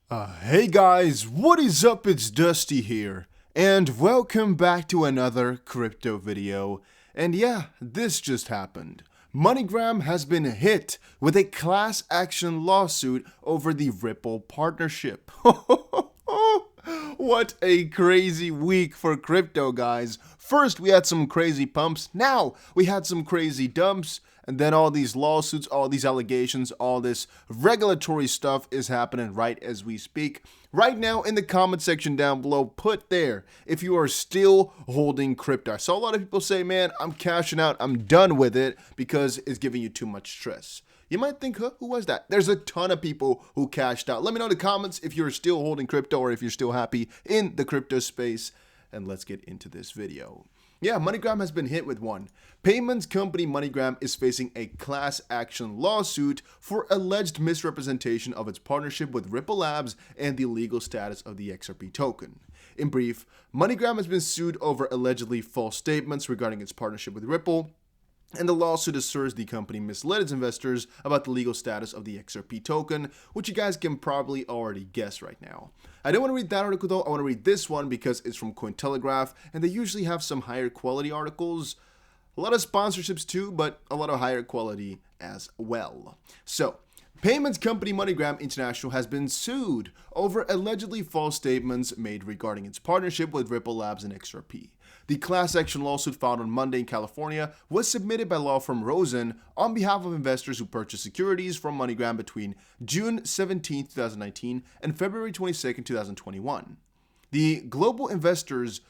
Hey guys, what is up? It's Dusty here, and welcome back to another crypto video. And yeah, this just happened. MoneyGram has been hit with a class action lawsuit over the Ripple partnership. What a crazy week for crypto, guys. First, we had some crazy pumps. Now, we had some crazy dumps. And then all these lawsuits, all these allegations, all this regulatory stuff is happening right as we speak. Right now in the comment section down below, put there if you are still holding crypto. I saw a lot of people say, man, I'm cashing out. I'm done with it because it's giving you too much stress. You might think, huh, who was that? There's a ton of people who cashed out. Let me know in the comments if you're still holding crypto or if you're still happy in the crypto space. And let's get into this video. Yeah, MoneyGram has been hit with one. Payments company MoneyGram is facing a class action lawsuit for alleged misrepresentation of its partnership with Ripple Labs and the legal status of the XRP token. In brief, MoneyGram has been sued over allegedly false statements regarding its partnership with Ripple, and the lawsuit asserts the company misled its investors about the legal status of the XRP token, which you guys can probably already guess right now. I don't want to read that article though, I want to read this one because it's from Cointelegraph, and they usually have some higher quality articles. A lot of sponsorships too, but a lot of higher quality as well. So, payments company MoneyGram International has been sued over allegedly false statements made regarding its partnership with Ripple Labs and XRP. The class action lawsuit filed on Monday in California was submitted by law firm Rosen on behalf of investors who purchased securities from MoneyGram between June 17, 2019 and February 22, 2021. The global investors'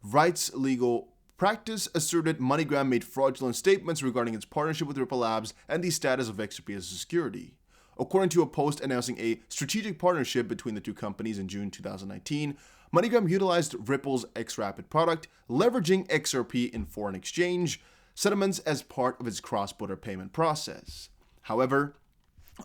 rights legal practice asserted MoneyGram made fraudulent statements regarding its partnership with Ripple Labs and the status of XRP as a security. According to a post announcing a strategic partnership between the two companies in June 2019, MoneyGram utilized Ripple's XRapid product, leveraging XRP in foreign exchange settlements as part of its cross-border payment process. However,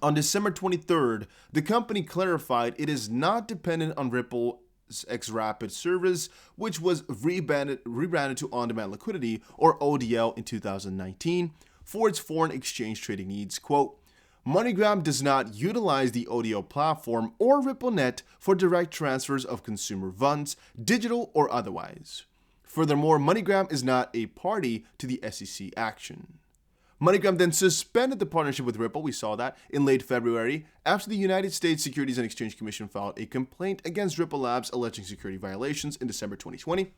on December 23rd, the company clarified it is not dependent on Ripple's XRapid service, which was rebranded to On-Demand Liquidity, or ODL, in 2019 for its foreign exchange trading needs. Quote, MoneyGram does not utilize the ODL platform or RippleNet for direct transfers of consumer funds, digital or otherwise. Furthermore, MoneyGram is not a party to the SEC action. MoneyGram then suspended the partnership with Ripple, we saw that, in late February after the United States Securities and Exchange Commission filed a complaint against Ripple Labs alleging security violations in December 2020.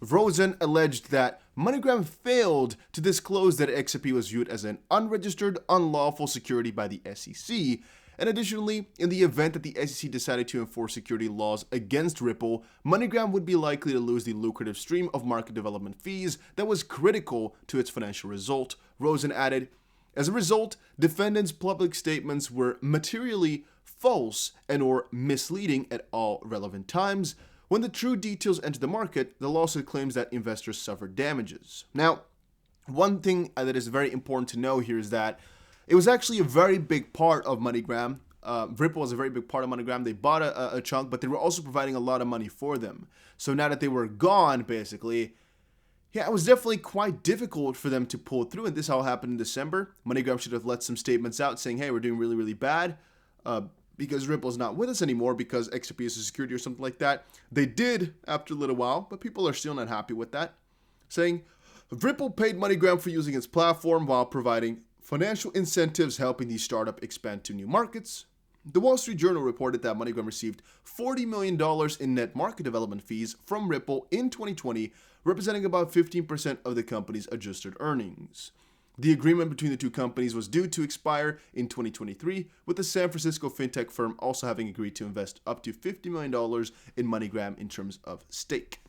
Rosen alleged that MoneyGram failed to disclose that XRP was viewed as an unregistered, unlawful security by the SEC, and additionally, in the event that the SEC decided to enforce security laws against Ripple, MoneyGram would be likely to lose the lucrative stream of market development fees that was critical to its financial result. Rosen added, as a result, defendants' public statements were materially false and or misleading at all relevant times. When the true details enter the market, the lawsuit claims that investors suffered damages. Now, one thing that is very important to know here is that it was actually a very big part of MoneyGram. Ripple was a very big part of MoneyGram. They bought a chunk, but they were also providing a lot of money for them. So now that they were gone, basically, yeah, it was definitely quite difficult for them to pull through. And this all happened in December. MoneyGram should have let some statements out saying, hey, we're doing really, really bad. Because Ripple's not with us anymore because XRP is a security or something like that. They did after a little while, but people are still not happy with that. Saying, Ripple paid MoneyGram for using its platform while providing financial incentives helping the startup expand to new markets. The Wall Street Journal reported that MoneyGram received $40 million in net market development fees from Ripple in 2020, representing about 15% of the company's adjusted earnings. The agreement between the two companies was due to expire in 2023, with the San Francisco fintech firm also having agreed to invest up to $50 million in MoneyGram in terms of stake.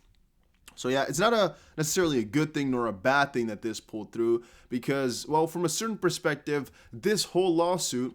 So yeah, it's not necessarily a good thing nor a bad thing that this pulled through because, well, from a certain perspective, this whole lawsuit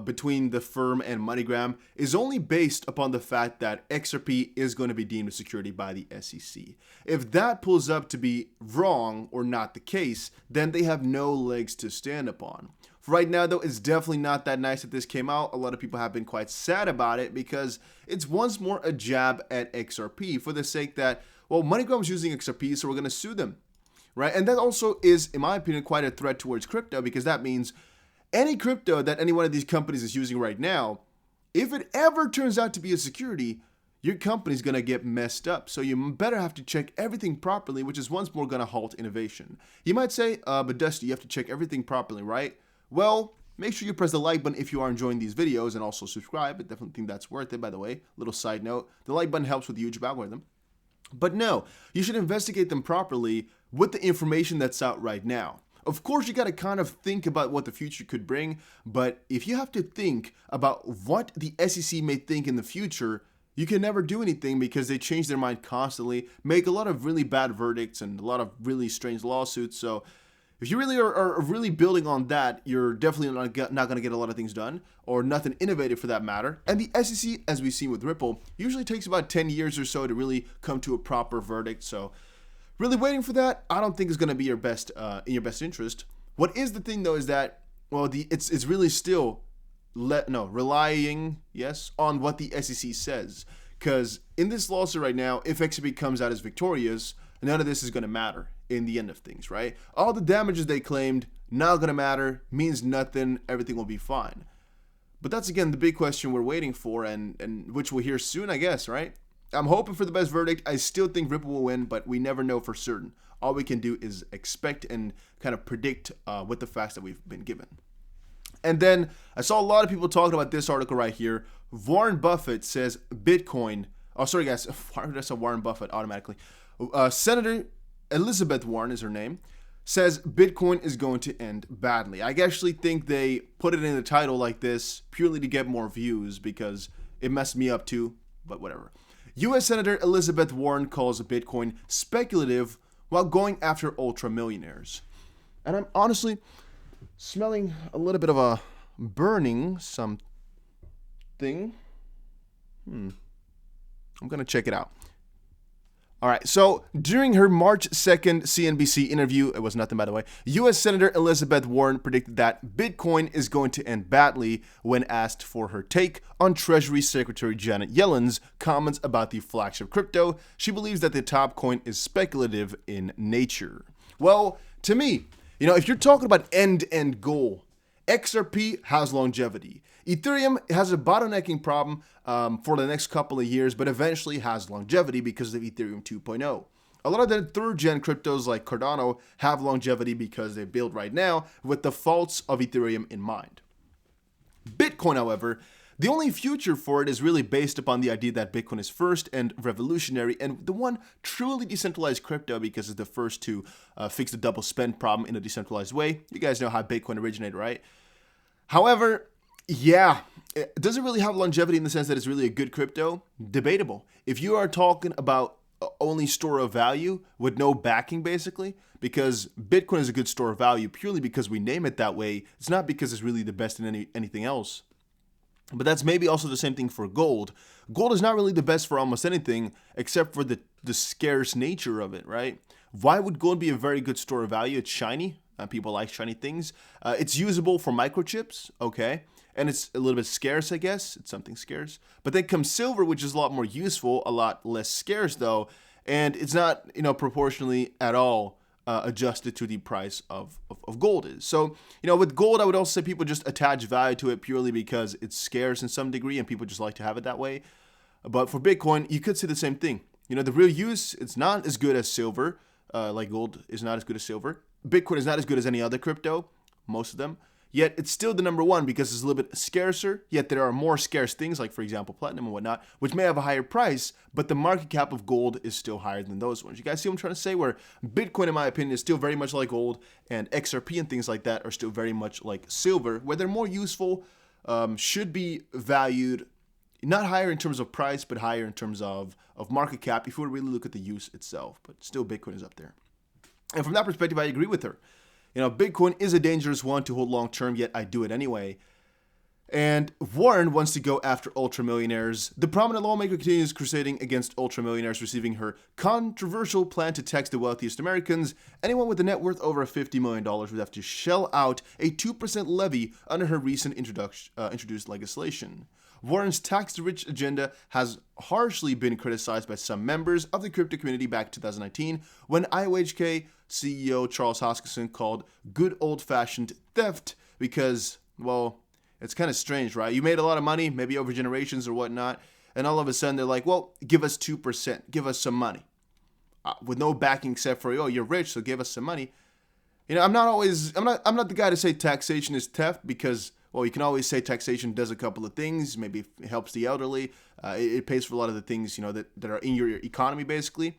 between the firm and MoneyGram is only based upon the fact that XRP is going to be deemed a security by the SEC. If that pulls up to be wrong or not the case, then they have no legs to stand upon. Right now, though, it's definitely not that nice that this came out. A lot of people have been quite sad about it because it's once more a jab at XRP for the sake that, well, MoneyGram is using XRP, so we're going to sue them, right? And that also is, in my opinion, quite a threat towards crypto because that means any crypto that any one of these companies is using right now if it ever turns out to be a security, your company's going to get messed up. So you better have to check everything properly, which is once more going to halt innovation. You might say, but Dusty, you have to check everything properly, right? Well, make sure you press the like button if you are enjoying these videos, and also subscribe. I definitely think that's worth it, by the way. Little side note, the like button helps with the YouTube algorithm. But no, you should investigate them properly with the information that's out right now. Of course, you got to kind of think about what the future could bring, but if you have to think about what the SEC may think in the future, you can never do anything because they change their mind constantly, make a lot of really bad verdicts and a lot of really strange lawsuits. So if you really are really building on that, you're definitely not going to get a lot of things done, or nothing innovative for that matter. And the SEC, as we've seen with Ripple, usually takes about 10 years or so to really come to a proper verdict. So really waiting for that, I don't think is going to be your best in your best interest. What is the thing though is that, well, it's really still relying on what the SEC says, because in this lawsuit right now, if XRP comes out as victorious, none of this is going to matter in the end of things, right? All the damages they claimed not going to matter, means nothing, everything will be fine. But that's again the big question we're waiting for, and which we'll hear soon, I guess, right? I'm hoping for the best verdict. I still think Ripple will win, but we never know for certain. All we can do is expect and kind of predict with the facts that we've been given. And then I saw a lot of people talking about this article right here. Warren Buffett says Bitcoin. Oh, sorry guys. Why did I say Warren Buffett automatically? Senator Elizabeth Warren is her name. Says Bitcoin is going to end badly. I actually think they put it in the title like this purely to get more views because it messed me up too, but whatever. U.S. Senator Elizabeth Warren calls Bitcoin speculative while going after ultra millionaires. And I'm honestly smelling a little bit of a burning something. I'm going to check it out. All right, so during her March 2nd CNBC interview, it was nothing by the way, U.S. Senator Elizabeth Warren predicted that Bitcoin is going to end badly when asked for her take on Treasury Secretary Janet Yellen's comments about the flagship crypto. She believes that the top coin is speculative in nature. Well, to me, if you're talking about end-to-end goal, XRP has longevity. Ethereum has a bottlenecking problem for the next couple of years, but eventually has longevity because of Ethereum 2.0. A lot of the third-gen cryptos like Cardano have longevity because they build right now with the faults of Ethereum in mind. Bitcoin, however, the only future for it is really based upon the idea that Bitcoin is first and revolutionary and the one truly decentralized crypto because it's the first to fix the double spend problem in a decentralized way. You guys know how Bitcoin originated, right? However, does it really have longevity in the sense that it's really a good crypto? Debatable. If you are talking about only store of value with no backing, basically, because Bitcoin is a good store of value purely because we name it that way. It's not because it's really the best in anything else. But that's maybe also the same thing for gold. Gold is not really the best for almost anything except for the scarce nature of it, right? Why would gold be a very good store of value? It's shiny. People like shiny things. It's usable for microchips, okay? And it's a little bit scarce, I guess. It's something scarce. But then comes silver, which is a lot more useful, a lot less scarce, though. And it's not, proportionally at all adjusted to the price of gold is. So, with gold, I would also say people just attach value to it purely because it's scarce in some degree and people just like to have it that way. But for Bitcoin, you could say the same thing. The real use, it's not as good as silver, like gold is not as good as silver. Bitcoin is not as good as any other crypto, most of them. Yet it's still the number one because it's a little bit scarcer. Yet there are more scarce things like, for example, platinum and whatnot, which may have a higher price, but the market cap of gold is still higher than those ones. You guys see what I'm trying to say? Where Bitcoin, in my opinion, is still very much like gold, and XRP and things like that are still very much like silver, where they're more useful, should be valued not higher in terms of price, but higher in terms of market cap if we really look at the use itself. But still, Bitcoin is up there. And from that perspective, I agree with her. Bitcoin is a dangerous one to hold long term, yet I do it anyway. And Warren wants to go after ultra-millionaires. The prominent lawmaker continues crusading against ultra-millionaires, receiving her controversial plan to tax the wealthiest Americans. Anyone with a net worth over $50 million would have to shell out a 2% levy under her recent introduced legislation. Warren's tax-rich agenda has harshly been criticized by some members of the crypto community back in 2019 when IOHK CEO Charles Hoskinson called good old-fashioned theft because, well, It's kind of strange, right? You made a lot of money, maybe over generations or whatnot, and all of a sudden they're like, well, give us 2%, give us some money. With no backing except for, oh, you're rich, so give us some money. You know, I'm not the guy to say taxation is theft because, well, you can always say taxation does a couple of things. Maybe it helps the elderly. It pays for a lot of the things, you know, that are in your economy, basically.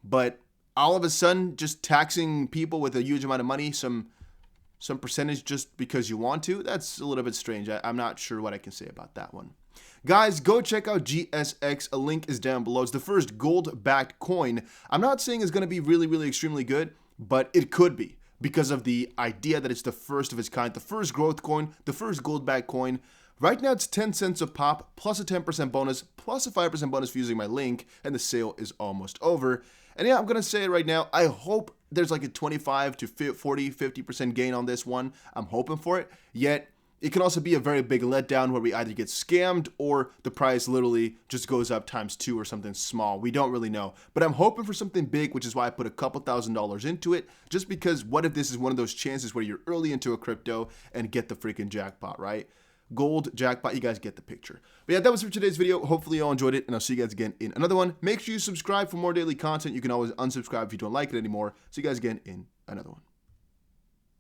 But all of a sudden, just taxing people with a huge amount of money, some percentage just because you want to, that's a little bit strange. I'm not sure what I can say about that one. Guys, go check out GSX. A link is down below. It's the first gold-backed coin. I'm not saying it's going to be really, really extremely good, but it could be because of the idea that it's the first of its kind, the first growth coin, the first gold-backed coin. Right now, it's 10 cents a pop, plus a 10% bonus, plus a 5% bonus for using my link, and the sale is almost over. And yeah, I'm going to say it right now. I hope there's like a 25 to 40, 50% gain on this one. I'm hoping for it. Yet, it can also be a very big letdown where we either get scammed or the price literally just goes up ×2 or something small. We don't really know. But I'm hoping for something big, which is why I put a couple $1,000s into it. Just because what if this is one of those chances where you're early into a crypto and get the freaking jackpot, right? Gold jackpot, you guys get the picture. But yeah, that was for today's video. Hopefully you all enjoyed it, and I'll see you guys again in another one. Make sure you subscribe for more daily content. You can always unsubscribe if you don't like it anymore. See you guys again in another one.